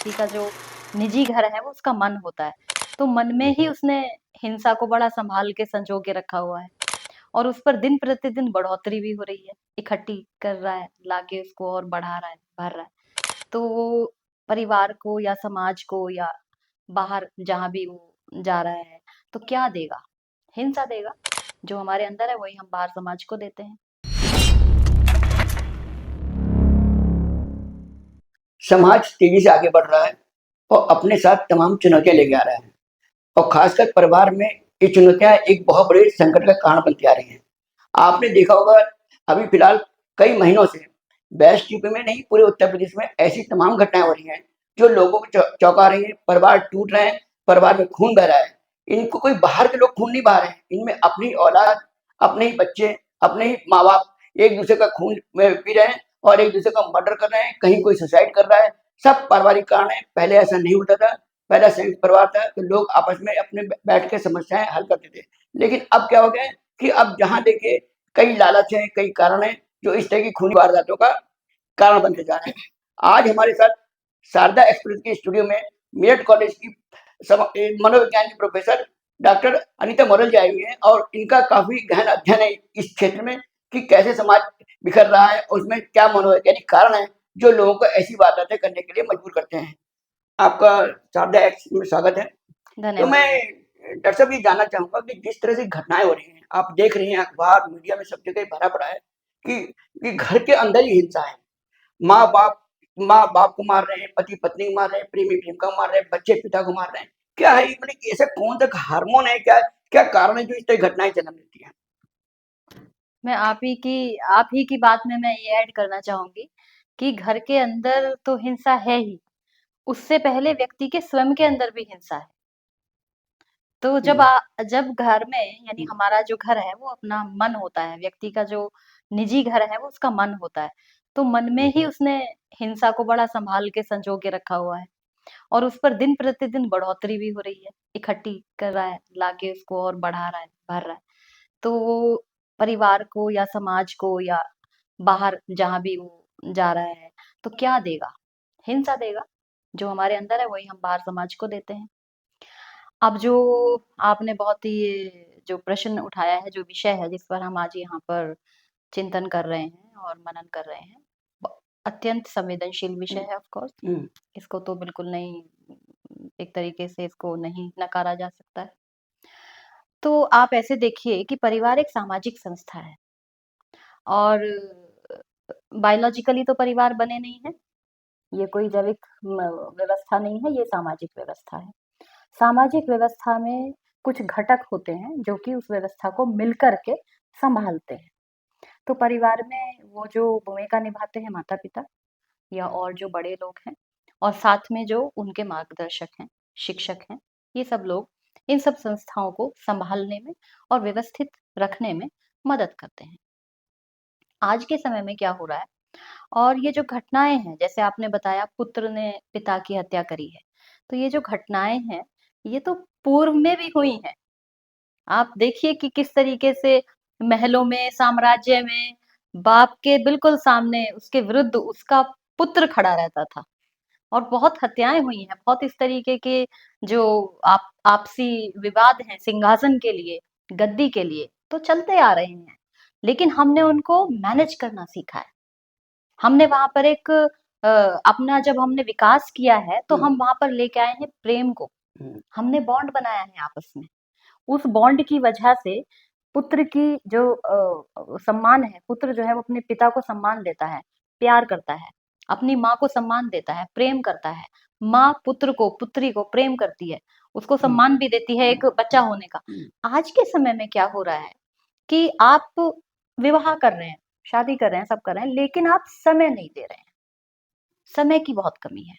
व्यक्ति का जो निजी घर है वो उसका मन होता है। तो मन में ही उसने हिंसा को बड़ा सँभाल के सँजो के रखा हुआ है और उस पर दिन प्रतिदिन बढ़ोतरी भी हो रही है। इकट्ठी कर रहा है, लाके उसको और बढ़ा रहा है, भर रहा है। तो वो परिवार को या समाज को या बाहर जहाँ भी वो जा रहा है, तो क्या देगा? हिंसा देगा। जो हमारे अंदर है वही हम बाहर समाज को देते हैं। समाज तेजी से आगे बढ़ रहा है और अपने साथ तमाम चुनौतियां लेके आ रहा है और खासकर परिवार में ये चुनौतियां एक बहुत बड़े संकट का कारण बनती आ रही हैं। आपने देखा होगा अभी फिलहाल कई महीनों से वेस्ट यूपी में नहीं पूरे उत्तर प्रदेश में ऐसी तमाम घटनाएं हो रही हैं जो लोगों को चौंका रही हैं। परिवार टूट रहे हैं, परिवार में खून बह रहा है। इनको कोई बाहर के लोग खून नहीं बहा रहे हैं, इनमें अपनी औलाद, अपने ही बच्चे, अपने ही माँ बाप एक दूसरे का खून में पी रहे हैं और एक दूसरे का मर्डर कर रहे हैं, कहीं कोई सुसाइड कर रहा है। सब पारिवारिक कारण है। पहले ऐसा नहीं होता था, पहला संयुक्त परिवार था तो लोग आपस में अपने बैठ के समस्याएं हल करते थे। लेकिन अब क्या हो गया है कि अब जहां देखे कई लालच हैं, कई कारण हैं जो इस तरह की खूनी वारदातों का कारण बनते जा रहे हैं। आज हमारे साथ शारदा एक्सप्रेस के स्टूडियो में मेरठ कॉलेज की मनोविज्ञान की प्रोफेसर डॉक्टर अनीता मोरल जी आई हुई हैं और इनका काफी गहन अध्ययन है इस क्षेत्र में कि कैसे समाज बिखर रहा है और उसमें क्या मनोवैज्ञानिक कारण है जो लोगों को ऐसी वारदातें करने के लिए मजबूर करते हैं। आपका शारदा एक्स में स्वागत है। तो धन्यवाद। मैं डॉक्टर साहब ये जानना चाहूंगा कि जिस तरह से घटनाएं हो रही हैं, आप देख रही हैं अखबार मीडिया में सब जगह भरा पड़ा है कि घर के अंदर ही हिंसा है। माँ बाप माँ बाप को मार रहे हैं, पति पत्नी को मार रहे हैं, प्रेमी प्रेमिका को मार रहे हैं, बच्चे पिता को मार रहे हैं। क्या है ये, मतलब ऐसा कौन सा हार्मोन है, क्या क्या कारण है जो इस तरह घटनाएं जन्म देती है? मैं आप ही की बात में मैं ये ऐड करना चाहूँगी कि घर के अंदर तो हिंसा है ही, उससे पहले व्यक्ति के स्वयं के अंदर भी हिंसा है। तो जब घर में यानी हमारा जो घर है वो अपना मन होता है, व्यक्ति का जो निजी घर है वो उसका मन होता है। तो मन में ही उसने हिंसा को बड़ा सँभाल के सँजो के रखा हुआ है और उस पर दिन प्रतिदिन बढ़ोतरी भी हो रही है। इकट्ठी कर रहा है, लाके उसको और बढ़ा रहा है, भर रहा है। तो वो परिवार को या समाज को या बाहर जहाँ भी वो जा रहा है, तो क्या देगा? हिंसा देगा। जो हमारे अंदर है वही हम बाहर समाज को देते हैं। अब जो आपने बहुत ही ये जो प्रश्न उठाया है, जो विषय है जिस पर हम आज यहाँ पर चिंतन कर रहे हैं और मनन कर रहे हैं, अत्यंत संवेदनशील विषय है ऑफ कोर्स। इसको तो बिल्कुल नहीं, एक तरीके से इसको नहीं नकारा जा सकता है। तो आप ऐसे देखिए कि परिवार एक सामाजिक संस्था है और बायोलॉजिकली तो परिवार बने नहीं है। ये कोई जैविक व्यवस्था नहीं है, ये सामाजिक व्यवस्था है। सामाजिक व्यवस्था में कुछ घटक होते हैं जो कि उस व्यवस्था को मिलकर के संभालते हैं। तो परिवार में वो जो भूमिका निभाते हैं माता-पिता या और जो बड़े लोग हैं और साथ में जो उनके मार्गदर्शक हैं, शिक्षक हैं, ये सब लोग इन सब संस्थाओं को संभालने में और व्यवस्थित रखने में मदद करते हैं। आज के समय में क्या हो रहा है और ये जो घटनाएँ हैं, जैसे आपने बताया पुत्र ने पिता की हत्या करी है, तो ये जो घटनाएँ हैं, ये तो पूर्व में भी हुई हैं। आप देखिए कि किस तरीके से महलों में, साम्राज्य में, बाप के बिल्कुल सामने उसके विरुद्ध उसका पुत्र खड़ा रहता था और बहुत हत्याएँ हुई हैं, बहुत इस तरीके के जो आपसी विवाद हैं सिंहासन के लिए, गद्दी के लिए, तो चलते आ रहे हैं। लेकिन हमने उनको मैनेज करना सीखा है। हमने वहाँ पर एक अपना जब हमने विकास किया है, तो हम वहाँ पर लेके आए हैं प्रेम को। हमने बॉन्ड बनाया है आपस में। उस बॉन्ड की वजह से पुत्र की जो सम्मान है, पुत्र जो है वो अपने पिता को सम्मान देता है, प्यार करता है, अपनी माँ को सम्मान देता है, प्रेम करता है। माँ पुत्र को, पुत्री को प्रेम करती है, उसको सम्मान भी देती है एक बच्चा होने का। आज के समय में क्या हो रहा है कि आप विवाह कर रहे हैं, शादी कर रहे हैं, सब कर रहे हैं, लेकिन आप समय नहीं दे रहे हैं। समय की बहुत कमी है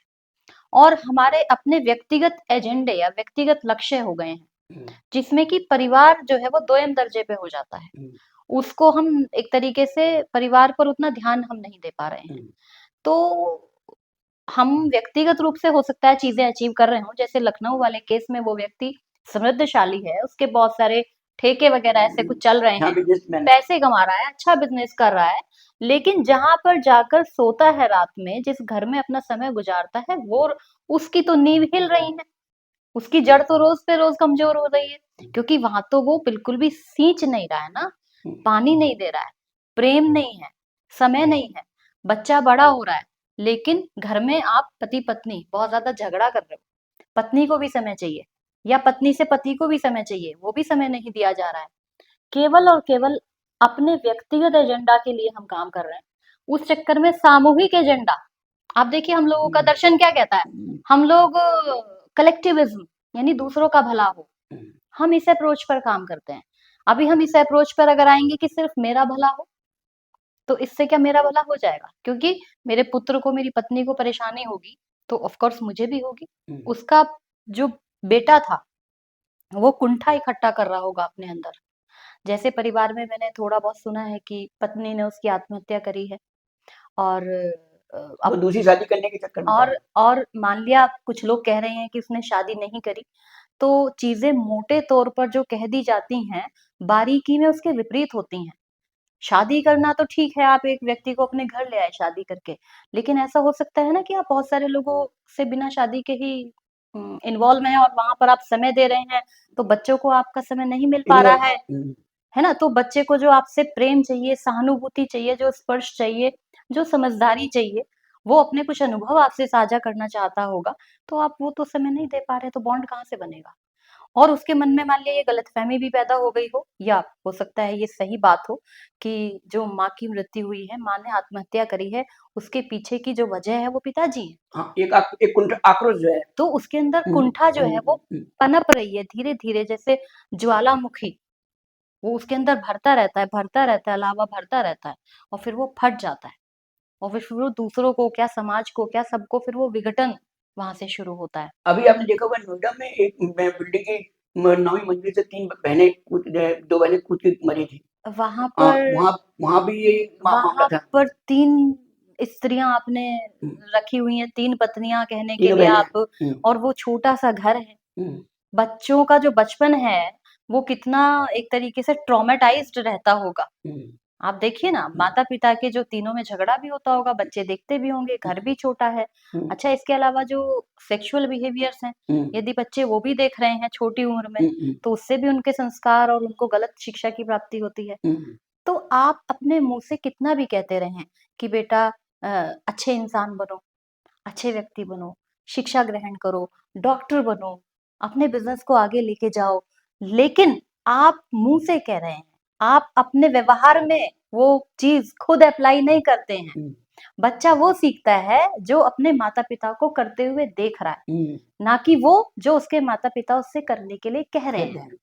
और हमारे अपने व्यक्तिगत एजेंडे या व्यक्तिगत लक्ष्य हो गए हैं, जिसमें कि परिवार जो है वो दोयम दर्जे पे हो जाता है। उसको हम एक तरीके से परिवार पर उतना ध्यान हम नहीं दे पा रहे हैं। तो हम व्यक्तिगत रूप से हो सकता है चीज़ें अचीव कर रहे हों, जैसे लखनऊ वाले केस में वो व्यक्ति समृद्धशाली है, उसके बहुत सारे ठेके वगैरह ऐसे कुछ चल रहे हाँ, हैं, बिजनेसमैन है। पैसे कमा रहा है, अच्छा बिज़नेस कर रहा है, लेकिन जहाँ पर जाकर सोता है रात में, जिस घर में अपना समय गुजारता है, वो उसकी तो नींव हिल रही है, उसकी जड़ तो रोज पे रोज कमजोर हो रही है, क्योंकि वहां तो वो बिल्कुल भी सींच नहीं रहा है ना, पानी नहीं दे रहा है, प्रेम नहीं है, समय नहीं है, बच्चा बड़ा हो रहा है, लेकिन घर में आप पति पत्नी बहुत ज्यादा झगड़ा कर रहे हो, पत्नी को भी समय चाहिए या पत्नी से पति को भी समय चाहिए, वो भी समय नहीं दिया जा रहा है, केवल और केवल अपने व्यक्तिगत एजेंडा के लिए हम काम कर रहे हैं, उस चक्कर में सामूहिक एजेंडा। आप देखिए हम लोगों का दर्शन क्या कहता है, हम लोग कलेक्टिविज्म यानी दूसरों का भला हो, हम इस अप्रोच पर काम करते हैं। अभी हम इस अप्रोच पर अगर आएंगे कि सिर्फ मेरा भला हो, तो इससे क्या मेरा भला हो जाएगा? क्योंकि मेरे पुत्र को, मेरी पत्नी को परेशानी होगी, तो ऑफ कोर्स मुझे भी होगी। उसका जो बेटा था, वो कुंठा इकट्ठा कर रहा होगा अपने अंदर। जैसे परिवार में मैंने थोड़ा बहुत सुना है कि पत्नी ने उसकी आत्महत्या करी है, और वो अब दूसरी शादी करने के चक्कर में था। और मान लिया कुछ लोग कह रहे हैं कि उसने शादी नहीं करी, तो चीजें मोटे तौर पर जो कह दी जाती हैं, बारीकी में उसके विपरीत होती हैं। शादी करना तो ठीक है, आप एक व्यक्ति को अपने घर ले आए शादी करके, लेकिन ऐसा हो सकता है ना कि आप बहुत सारे लोगों से बिना शादी के ही इन्वॉल्व हैं, और वहां पर आप समय दे रहे हैं, तो बच्चों को आपका समय नहीं मिल पा रहा है ना? तो बच्चे को जो आपसे प्रेम चाहिए, सहानुभूति चाहिए, जो स्पर्श चाहिए, जो समझदारी चाहिए, वो अपने कुछ अनुभव आपसे साझा करना चाहता होगा, तो आप वो तो समय नहीं दे पा रहे, तो बॉन्ड कहाँ से बनेगा? और उसके मन में मान लिया ये गलतफहमी भी पैदा हो गई हो, या हो सकता है ये सही बात हो कि जो माँ की मृत्यु हुई है, माँ ने आत्महत्या करी है, उसके पीछे की जो वजह है वो पिताजी है। हाँ, एक कुंठ आक्रोश जो है। तो उसके अंदर कुंठा जो है वो पनप रही है धीरे-धीरे, जैसे ज्वालामुखी, वो उसके अंदर भरता रहता है, लावा भरता रहता है, और फिर वो फट जाता है, और फिर वो दूसरों को क्या, समाज को क्या, सबको फिर वो विघटन वहां से शुरू होता है। अभी आपने देखा होगा नोएडा में एक बिल्डिंग की 9वीं मंजिल से 3 बहनें कूद 2 बहनें कूद के मरी थी। वहां पर वहाँ वहाँ भी ये मामला वहां था। पर 3 स्त्रियां आपने रखी हुई हैं, 3 पत्नियां कहने के तीनों लिए बहनें। आप, और वो छोटा सा घर है, हुँ, बच्चों का जो बचपन है वो कितना एक तरीके से ट्रॉमेटाइज्ड रहता होगा। हुँ, आप देखिए ना, माता पिता के जो तीनों में झगड़ा भी होता होगा, बच्चे देखते भी होंगे, घर भी छोटा है। हुँ, अच्छा, इसके अलावा जो सेक्सुअल बिहेवियर्स हैं, हुँ, यदि बच्चे वो भी देख रहे हैं छोटी उम्र में, हुँ, तो उससे भी उनके संस्कार और उनको गलत शिक्षा की प्राप्ति होती है। हुँ, तो आप अपने मुंह से कितना भी कहते रहें कि बेटा अ, अच्छे इंसान बनो, अच्छे व्यक्ति बनो, शिक्षा ग्रहण करो, डॉक्टर बनो, अपने बिजनेस को आगे लेके जाओ, लेकिन आप मुंह से कह रहे हैं, आप अपने व्यवहार में वो चीज खुद अप्लाई नहीं करते हैं। हुँ, बच्चा वो सीखता है जो अपने माता पिता को करते हुए देख रहा है, हुँ, ना कि वो जो उसके माता पिता उससे करने के लिए कह रहे कहते हैं। हैं।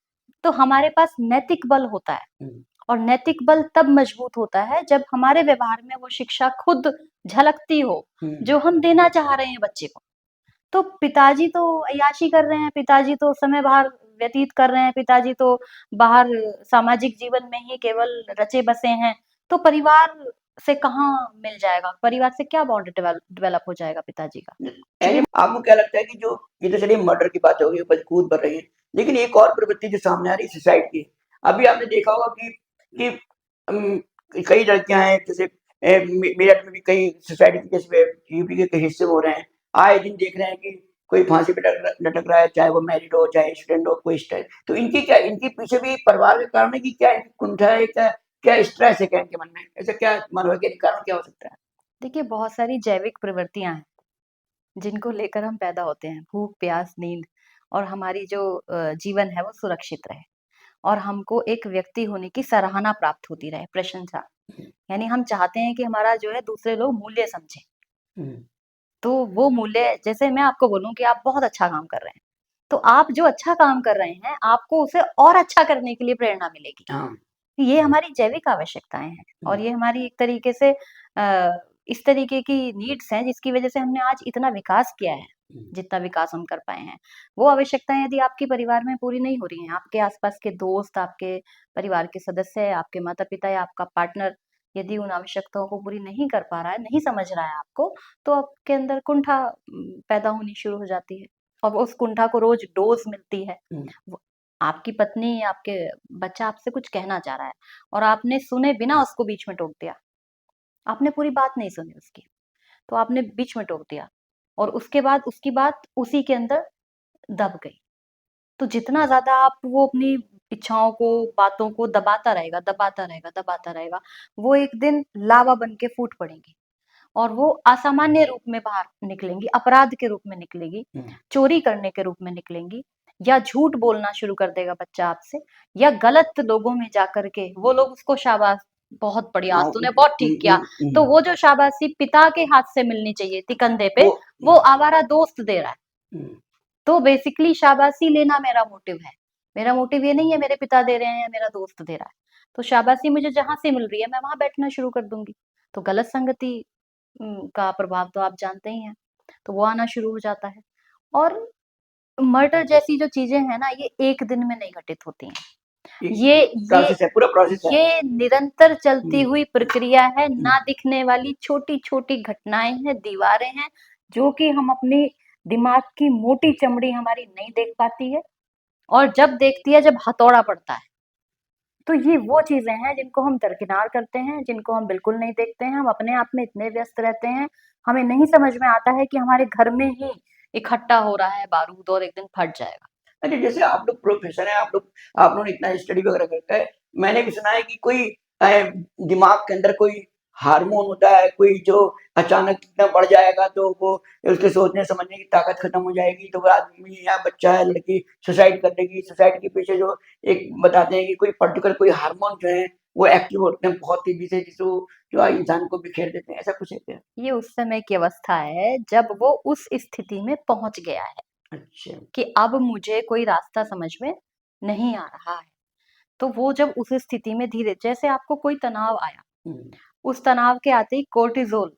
तो हमारे पास नैतिक बल होता है, हुँ, और नैतिक बल तब मजबूत होता है जब हमारे व्यवहार में वो शिक्षा खुद झलकती हो, हुँ, जो हम देना चाह रहे हैं बच्चे को। तो पिताजी तो अय्याशी कर रहे हैं, पिताजी तो समय बाहर व्यतीत कर रहे हैं, पिताजी तो बाहर सामाजिक जीवन में ही केवल रचे बसे हैं, तो परिवार से कहाँ मिल जाएगा? परिवार से क्या बॉन्ड डेवलप हो जाएगा पिताजी का? ऐसे आपको क्या लगता है कि जो ये तो चलिए मर्डर की बात हो गई, बस कूद बढ़ रही है, लेकिन एक और प्रवृत्ति जो सामने आ रही है सुसाइड की। अभी आपने देखा होगा कि अम, कई लड़कियां हैं, जैसे मेरठ में भी कई सुसाइड के केस यूपी के कई हिस्से हो रहे हैं। आए दिन देख रहे हैं कि कोई फांसी पे लटक रहा है, चाहे वो मैरिड हो, चाहे स्टूडेंट हो, कोई स्टाइल। तो इनके पीछे भी परिवार के कारण है कि क्या इनकी कुंठा है, क्या स्ट्रेस है, क्या इनके मन में ऐसा क्या मनोवैज्ञानिक कारण क्या हो सकता है? देखिए, बहुत सारी जैविक प्रवृत्तियां हैं जिनको लेकर हम पैदा होते हैं, भूख, प्यास, नींद, और हमारी जो जीवन है वो सुरक्षित रहे, और हमको एक व्यक्ति होने की सराहना प्राप्त होती रहे, प्रशंसा। यानी हम चाहते हैं कि हमारा जो है दूसरे लोग मूल्य समझें। हुँ, तो वो मूल्य, जैसे मैं आपको बोलूँ कि आप बहुत अच्छा काम कर रहे हैं, तो आप जो अच्छा काम कर रहे हैं, आपको उसे और अच्छा करने के लिए प्रेरणा मिलेगी। हाँ। ये हमारी जैविक आवश्यकताएँ हैं, और हुँ, ये हमारी एक तरीके से इस तरीके की नीड्स हैं जिसकी वजह से हमने आज इतना विकास किया है, हुँ, जितना विकास हम कर पाए हैं। वो आवश्यकताएँ यदि आपके परिवार में पूरी नहीं हो रही हैं, आपके आस-पास के दोस्त, आपके परिवार के सदस्य, आपके माता-पिता या आपका पार्टनर यदि उन आवश्यकताओं को पूरी नहीं कर पा रहा है, नहीं समझ रहा है आपको, तो आपके अंदर कुंठा पैदा होनी शुरू हो जाती है, और उस कुंठा को रोज़ डोज़ मिलती है। हुँ, वो आपकी पत्नी, आपके बच्चा आपसे कुछ कहना चाह रहा है, और आपने सुने बिना उसको बीच में टोक दिया। आपने पूरी बात नहीं सुनी उसकी, तो आपने बीच में टोक दिया और उसके बाद उसकी बात उसी के अंदर दब गई। तो जितना ज़्यादा आप वो अपनी इच्छाओं को, बातों को दबाता रहेगा, दबाता रहेगा, दबाता रहेगा, वो एक दिन लावा बन के फूट पड़ेंगी और वो असामान्य रूप में बाहर निकलेंगी, अपराध के रूप में निकलेगी, चोरी करने के रूप में निकलेंगी, या झूठ बोलना शुरू कर देगा बच्चा आपसे, या गलत लोगों में जाकर के वो लोग उसको शाबाश, बहुत बढ़िया, आज तूने बहुत ठीक किया। तो वो जो शाबाशी पिता के हाथ से मिलनी चाहिए थी कंधे पे, वो आवारा दोस्त दे रहा है। तो बेसिकली शाबाशी लेना मेरा मोटिव है। मेरा मोटिव ये नहीं है मेरे पिता दे रहे हैं या मेरा दोस्त दे रहा है। तो शाबाशी मुझे जहाँ से मिल रही है मैं वहाँ बैठना शुरू कर दूँगी। तो गलत संगति का प्रभाव तो आप जानते ही हैं। तो वो आना शुरू हो जाता है। और मर्डर जैसी जो चीज़ें हैं ना, ये एक दिन में नहीं घटित होती हैं। ये ये प्रोसेस है, पूरा प्रोसेस है। ये निरंतर चलती हुई प्रक्रिया है, ना दिखने वाली छोटी-छोटी घटनाएँ हैं, दीवारें हैं, जो कि हम अपनी दिमाग की मोटी चमड़ी हमारी नहीं देख पाती है और जब देखती है, जब हथौड़ा पड़ता है। तो ये वो चीज़ें हैं जिनको हम दरकिनार करते हैं, जिनको हम बिल्कुल नहीं देखते हैं, हम अपने आप में इतने व्यस्त रहते हैं, हमें नहीं समझ में आता है कि हमारे घर में ही इकट्ठा हो रहा है बारूद और एक दिन फट जाएगा। अच्छा, जैसे आप लोग प्रोफेसर हैं, आप लोगों ने इतना स्टडी वगैरह करता है, मैंने भी सुना है कि कोई दिमाग के अंदर कोई हार्मोन होता है, कोई जो अचानक इतना बढ़ जाएगा तो वो उसके सोचने समझने की ताकत खत्म हो जाएगी, तो वो आदमी या बच्चा है, लड़की सुसाइड कर देगी। सुसाइड के पीछे जो एक बताते हैं कि कोई पर्टिकुलर कोई हार्मोन जो है वो एक्टिव होते हैं बहुत तेजी से, जिसको जो इंसान को बिखेर देते हैं, ऐसा कुछ है क्या? ये उस समय की अवस्था है जब वो उस स्थिति में पहुंच गया है अच्छा। कि अब मुझे कोई रास्ता समझ में नहीं आ रहा है। तो वो जब उस स्थिति में धीरे, जैसे आपको कोई तनाव आया, उस तनाव के आते ही कोर्टिजोल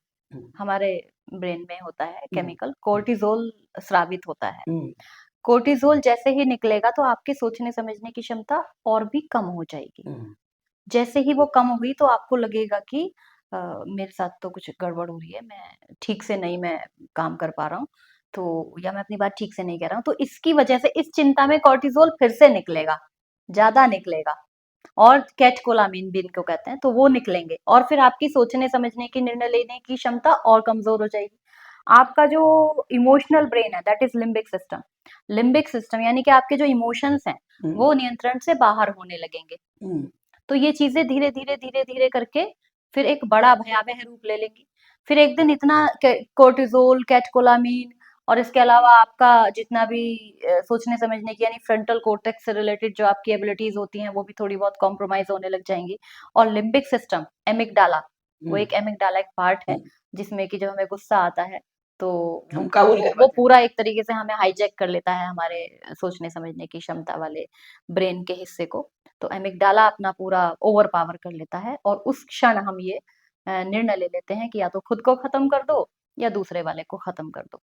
हमारे ब्रेन में होता है केमिकल, कोर्टिजोल स्रावित होता है। कोर्टिजोल जैसे ही निकलेगा तो आपके सोचने समझने की क्षमता और भी कम हो जाएगी। जैसे ही वो कम हुई तो आपको लगेगा कि मेरे साथ तो कुछ गड़बड़ हो रही है, मैं ठीक से नहीं मैं काम कर पा रहा हूँ, तो या मैं अपनी बात ठीक से नहीं कह रहा हूँ। तो इसकी वजह से इस चिंता में कोर्टिसोल फिर से निकलेगा, ज़्यादा निकलेगा और कैटेकोलामीन भी इनको कहते हैं, तो वो निकलेंगे और फिर आपकी सोचने समझने की, निर्णय लेने की क्षमता और कमज़ोर हो जाएगी। आपका जो इमोशनल ब्रेन है that is limbic system, limbic system यानी कि आपके जो इमोशंस हैं, वो नियंत्रण से बाहर होने लगेंगे। तो ये चीज़ें धीरे-धीरे, धीरे-धीरे करके फिर एक बड़ा भयावह रूप ले लेंगी। फिर एक दिन इतना कोर्टिज़ोल, कैटेकोलामीन और इसके अलावा आपका जितना भी सोचने समझने की यानी फ्रंटल कॉर्टेक्स से रिलेटेड जो आपकी एबिलिटीज़ होती हैं, वो भी थोड़ी बहुत कॉम्प्रोमाइज़ होने लग जाएँगी। और लिम्बिक सिस्टम, एमिगडाला, वो एक एमिगडाला एक पार्ट है जिसमें कि जब हमें गुस्सा आता है तो हम काबू नहीं कर वो पाते। पूरा एक तरीके से हमें हाईजैक कर लेता है हमारे सोचने समझने की क्षमता वाले ब्रेन के हिस्से को। तो एमिगडाला अपना पूरा ओवर पावर कर लेता है और उस क्षण हम ये निर्णय ले लेते हैं कि या तो खुद को खत्म कर दो या दूसरे वाले को खत्म कर दो।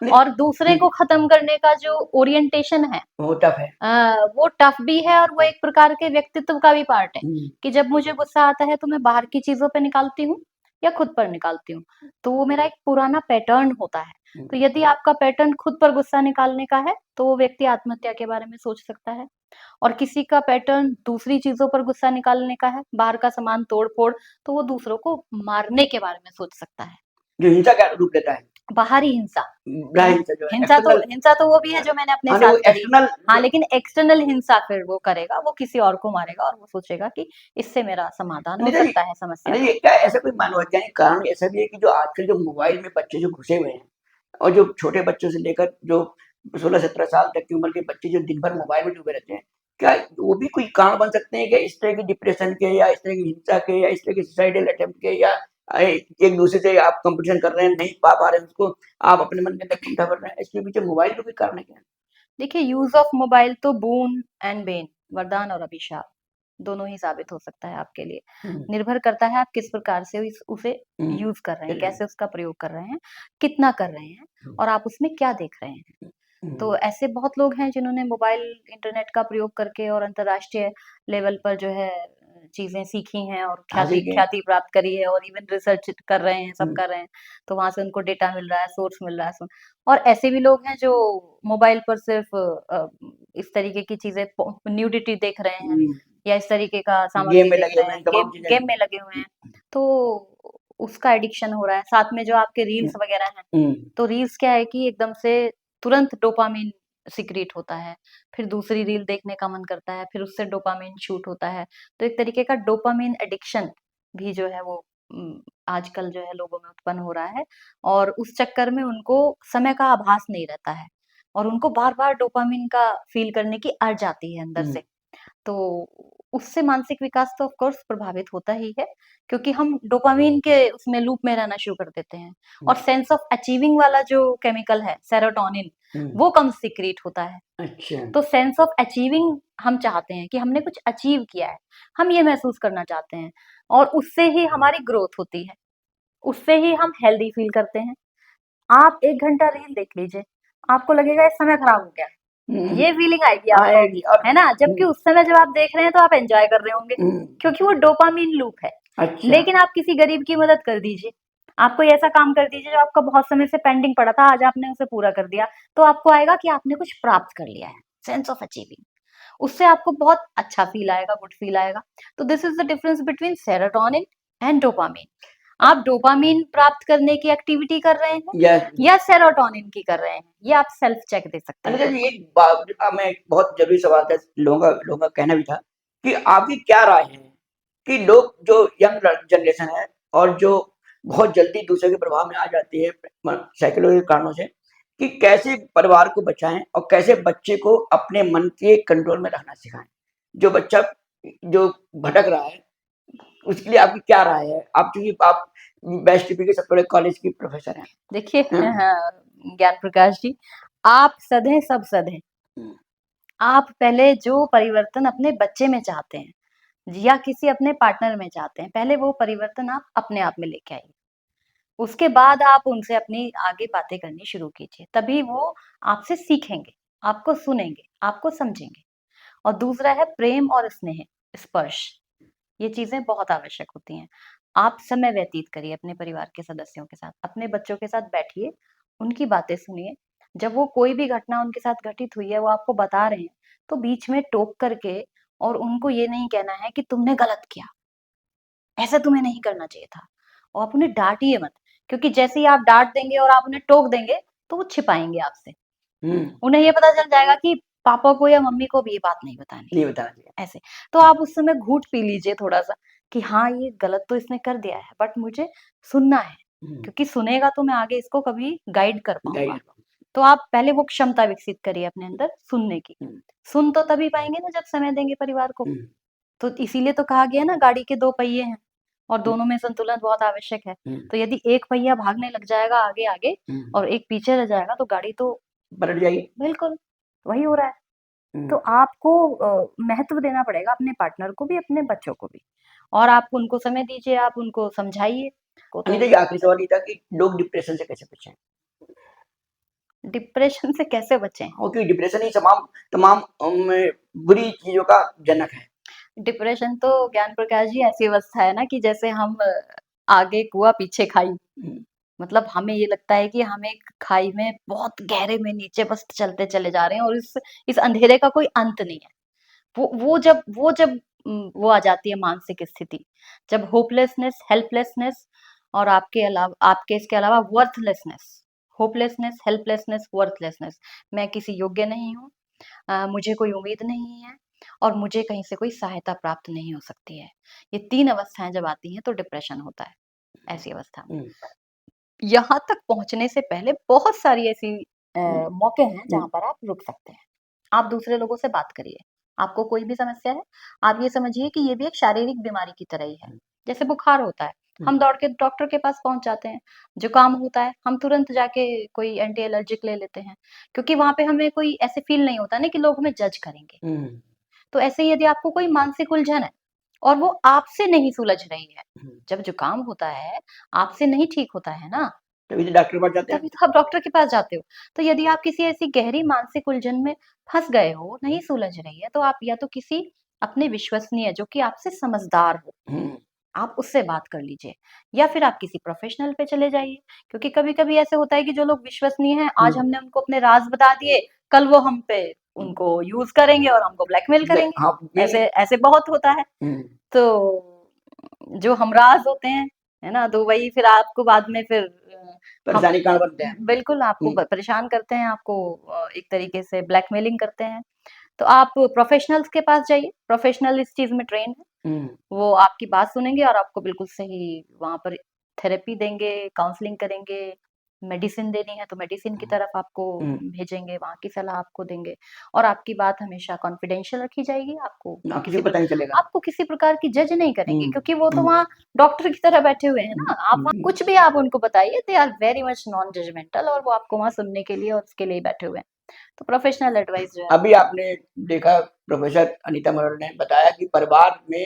और दूसरे को खत्म करने का जो ओरिएंटेशन है वो टफ है। वो टफ भी है और वो एक प्रकार के व्यक्तित्व का भी पार्ट है कि जब मुझे गुस्सा आता है तो मैं बाहर की चीजों पे निकालती हूँ या खुद पर निकालती हूँ। तो वो मेरा एक पुराना पैटर्न होता है। तो यदि आपका पैटर्न खुद पर गुस्सा निकालने का है तो वो व्यक्ति आत्महत्या के बारे में सोच सकता है और किसी का पैटर्न दूसरी चीजों पर गुस्सा निकालने का है, बाहर का सामान तोड़-फोड़, तो वो दूसरों को मारने के बारे में सोच सकता है। जो हिंसा का रूप लेता है। बाहरी हिंसा। हिंसा जो है हिंसा तो वो भी है जो मैंने अपने हाँ, साथ वो करी। एक्सटर्नल। हाँ, लेकिन एक्सटर्नल हिंसा फिर वो करेगा, वो किसी और को मारेगा और वो सोचेगा कि इससे मेरा समाधान हो सकता है समस्या का। क्या ऐसा कोई मनोवैज्ञानिक कारण ऐसा भी है कि जो आजकल जो मोबाइल में बच्चे जो घुसे हुए हैं और जो छोटे बच्चों से लेकर जो 16-17 साल तक की उम्र के बच्चे जो दिन भर मोबाइल में डूबे रहते हैं, क्या वो भी कोई कारण बन सकते हैं क्या इस तरह की डिप्रेशन के या इस तरह की हिंसा के या इस तरह के सुसाइडल अटेम्प्ट के, या एक दूसरे से आप कंपटीशन कर रहे हैं, नहीं पा रहे हैं उसको, आप अपने मन के अंदर चिंता कर रहे हैं, इसके पीछे मोबाइल का भी कारण है क्या? देखिए, यूज़ ऑफ मोबाइल तो बोन एंड बेन, वरदान और अभिशाप, दोनों ही साबित हो सकता है आपके लिए। निर्भर करता है आप किस प्रकार से उसे यूज़ कर रहे हैं, कैसे उसका प्रयोग कर रहे हैं, कितना कर रहे हैं और आप उसमें क्या देख रहे हैं। तो ऐसे बहुत लोग हैं जिन्होंने मोबाइल, इंटरनेट का प्रयोग करके और अंतर्राष्ट्रीय लेवल पर जो है चीज़ें सीखी हैं और ख्याति प्राप्त करी है और इवन रिसर्च कर रहे हैं, सब कर रहे हैं। तो वहाँ से उनको डेटा मिल रहा है, सोर्स मिल रहा है। और ऐसे भी लोग हैं जो मोबाइल पर सिर्फ़ इस तरीके की चीज़ें न्यूडिटी देख रहे हैं या इस तरीके का सामग्री गेम में देख लगे रहे हुए हैं, हैं, तमाम चीजें। गेम में लगे हुए हैं। तो उसका एडिक्शन हो रहा है। साथ में जो आपके रील्स वगैरह हैं, तो रील्स क्या है कि एकदम से तुरंत डोपामिन सीक्रेट होता है, फिर दूसरी रील देखने का मन करता है, फिर उससे डोपामिन शूट होता है। तो एक तरीके का डोपामिन एडिक्शन भी जो है वो आजकल जो है लोगों में उत्पन्न हो रहा है, और उस चक्कर में उनको समय का आभास नहीं रहता है, और उनको बार-बार डोपामिन का फ़ील करने की अर्ज आती है अंदर से। तो उससे मानसिक विकास तो ऑफ कोर्स प्रभावित होता ही है, क्योंकि हम डोपामिन के उसमें लूप में रहना शुरू कर देते हैं, और सेंस ऑफ अचीविंग वाला जो केमिकल है सेरोटोनिन, वो कम सीक्रेट होता है। अच्छा। तो सेंस ऑफ अचीविंग हम चाहते हैं कि हमने कुछ अचीव किया है, हम ये महसूस करना चाहते हैं, और उससे ही हमारी ग्रोथ होती है, उससे ही हम हेल्दी फील करते हैं। आप 1 घंटा रील देख लीजिए, आपको लगेगा ये समय खराब हो गया, ये फीलिंग आएगी आएगी आपको, है ना? जबकि उस समय जब आप देख रहे हैं तो आप एन्जॉय कर रहे होंगे, क्योंकि वो डोपामाइन लूप है। अच्छा। लेकिन आप किसी गरीब की मदद कर दीजिए, आप कोई ऐसा काम कर दीजिए जो आपका बहुत समय से पेंडिंग पड़ा था, आज आपने उसे पूरा कर दिया, तो आपको आएगा कि आपने कुछ प्राप्त कर लिया है, सेंस ऑफ अचीविंग। उससे आपको बहुत अच्छा फील आएगा, गुड फील आएगा। तो this is the difference between serotonin and dopamine. आप डोपामाइन प्राप्त करने की एक्टिविटी कर रहे हैं यस। या सेरोटोनिन की कर रहे हैं, ये आप सेल्फ चेक दे सकते अनुजा हैं। जी, एक बात मैं बहुत जरूरी सवाल था, लोगों का कहना भी था कि आपकी क्या राय है कि लोग जो यंग जनरेशन है और जो बहुत जल्दी दूसरे के प्रभाव में आ जाती है साइकोलॉजिकल कारणों से, कि कैसे परिवार को बचाएं और कैसे बच्चे को अपने मन के कंट्रोल में रखना सिखाएं। जो बच्चा जो भटक रहा है उसके लिए आपकी क्या राय है? आप चूंकि आप बेस्ट के सबसे बड़े कॉलेज की प्रोफेसर हैं। देखिए ज्ञान प्रकाश जी, आप सधे सब सधे। आप पहले जो परिवर्तन अपने बच्चे में चाहते हैं या किसी अपने पार्टनर में चाहते हैं, पहले वो परिवर्तन आप अपने आप में लेके आइए। उसके बाद आप उनसे अपनी आगे बातें करनी शुरू कीजिए, तभी वो आपसे सीखेंगे, आपको सुनेंगे, आपको समझेंगे। और दूसरा है प्रेम और स्नेह, स्पर्श। ये चीजें बहुत आवश्यक होती हैं। आप समय व्यतीत करिए अपने परिवार के सदस्यों के साथ, अपने बच्चों के साथ बैठिए, उनकी बातें सुनिए। जब वो कोई भी घटना उनके साथ घटित हुई है, वो आपको बता रहे हैं, तो बीच में टोक करके और उनको ये नहीं कहना है कि तुमने गलत किया, ऐसा तुम्हें नहीं करना चाहिए था। और आप उन्हें डांटिए मत, क्योंकि जैसे ही आप डांट देंगे और आप उन्हें टोक देंगे, तो वो छिपाएंगे आपसे। उन्हें ये पता चल जाएगा कि पापा को या मम्मी को भी ये बात नहीं बतानी, नहीं बताना चाहिए। ऐसे। तो आप उस समय घूट पी लीजिए थोड़ा-सा कि हाँ, ये गलत तो इसने कर दिया है, बट मुझे सुनना है, क्योंकि सुनेगा तो मैं आगे इसको कभी गाइड कर पाऊँगा। तो आप पहले वो क्षमता विकसित करिए अपने अंदर सुनने की। सुन तो तभी पाएँगे ना जब समय देंगे परिवार को। तो इसीलिए तो कहा गया है ना, गाड़ी के 2 पहिए हैं और दोनों में संतुलन बहुत आवश्यक है। तो यदि एक पहिया भागने लग जाएगा आगे-आगे और एक पीछे रह जाएगा, तो गाड़ी तो पलट जाएगी। बिल्कुल, वही हो रहा है। तो आपको महत्व देना पड़ेगा अपने पार्टनर को भी, अपने बच्चों को भी, और आप उनको समय दीजिए, आप उनको समझाइए। अनिता जी, आखिरी सवाल ये था कि लोग डिप्रेशन से कैसे बचें? डिप्रेशन से कैसे बचें? क्योंकि डिप्रेशन ही तमाम तमाम बुरी चीजों का जनक है। डिप्रेशन तो ज्ञान प्रकाश जी ऐसी अवस्था है ना कि जैसे हम आगे कुआँ पीछे खाई। मतलब हमें ये लगता है कि हम एक खाई में बहुत गहरे में नीचे बस चलते चले जा रहे हैं, और इस अंधेरे का कोई अंत नहीं है। वो जब वो आ जाती है मानसिक स्थिति, जब होपलेसनेस, हेल्पलेसनेस और आपके इसके अलावा वर्थलेसनेस, होपलेसनेस, हेल्पलेसनेस, वर्थलेसनेस, मैं किसी योग्य नहीं हूँ, मुझे कोई उम्मीद नहीं है और मुझे कहीं से कोई सहायता प्राप्त नहीं हो सकती है। ये 3 अवस्थाएँ जब आती हैं तो डिप्रेशन होता है, ऐसी अवस्था में। यहाँ तक पहुँचने से पहले बहुत सारी ऐसी मौके हैं जहाँ पर आप रुक सकते हैं। आप दूसरे लोगों से बात करिए। आपको कोई भी समस्या है, आप ये समझिए कि ये भी एक शारीरिक बीमारी की तरह ही है। जैसे बुखार होता है, हम दौड़ के डॉक्टर के पास पहुँच जाते हैं। जुकाम होता है, हम तुरंत जाके कोई एंटी एलर्जिक ले लेते हैं, क्योंकि वहाँ पे हमें कोई ऐसे फ़ील नहीं होता ना कि लोग हमें जज करेंगे। तो ऐसे ही यदि आपको कोई मानसिक उलझन है और वो आपसे नहीं सुलझ रही है, जब जुकाम होता है, आपसे नहीं ठीक होता है ना, तभी तो डॉक्टर के पास जाते हैं। तभी तो आप डॉक्टर के पास जाते हो। तो यदि आप किसी ऐसी गहरी मानसिक उलझन में फँस गए हो, नहीं सुलझ रही है, तो आप या तो किसी अपने विश्वसनीय जो कि आपसे समझदार हो, आप उससे बात कर लीजिए, या फिर आप किसी प्रोफ़ेशनल पे चले जाइए। क्योंकि कभी-कभी ऐसे होता है कि जो लोग विश्वसनीय हैं, आज हमने उनको अपने राज़ बता दिए, कल वो हम पे उनको यूज़ करेंगे और हमको ब्लैकमेल करेंगे। हाँ, ऐसे ऐसे बहुत होता है। तो जो हमराज़ होते हैं, है ना? तो वही फिर आपको बाद में फिर हम परेशानी कारण बनते हैं। बिल्कुल आपको हम्म, परेशान करते हैं, आपको एक तरीके से ब्लैकमेलिंग करते हैं। तो आप प्रोफेशनल्स के पास जाइए, प्रोफेशनल इस चीज में ट्रेन है, हम्म, वो आपकी बात सुनेंगे और आपको बिल्कुल सही वहां पर थेरेपी देंगे, काउंसलिंग करेंगे, मेडिसिन देनी है तो मेडिसिन की तरफ आपको हम्म। भेजेंगे, वहाँ की सलाह आपको देंगे और आपकी बात हमेशा कॉन्फिडेंशियल रखी जाएगी। आपको ना किसी किसी को पता नहीं चलेगा। आपको किसी प्रकार की जज नहीं करेंगे हम्म, क्योंकि वो तो हम्म, वहाँ डॉक्टर की तरह बैठे हुए हैं ना। आप वहाँ हम्म। कुछ भी आप उनको बताइए, they are very much non judgmental और वो आपको वहाँ सुनने के लिए और उसके लिए बैठे हुए हैं। तो प्रोफेशनल एडवाइस जो है अभी आपने देखा, प्रोफेसर अनीता मनोहर ने बताया कि परिवार में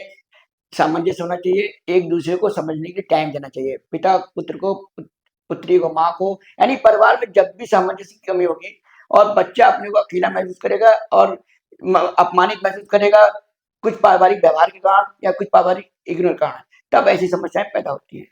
सामंजस्य होना चाहिए, एक दूसरे को समझने के लिए टाइम देना चाहिए, पिता पुत्र को, पुत्री को माँ को, यानी परिवार में जब भी सामंजस्य की कमी होगी और बच्चा अपने को अकेला महसूस करेगा और अपमानित महसूस करेगा कुछ पारिवारिक व्यवहार के कारण या कुछ पारिवारिक इग्नोर कारण, तब ऐसी समस्याएं पैदा होती है।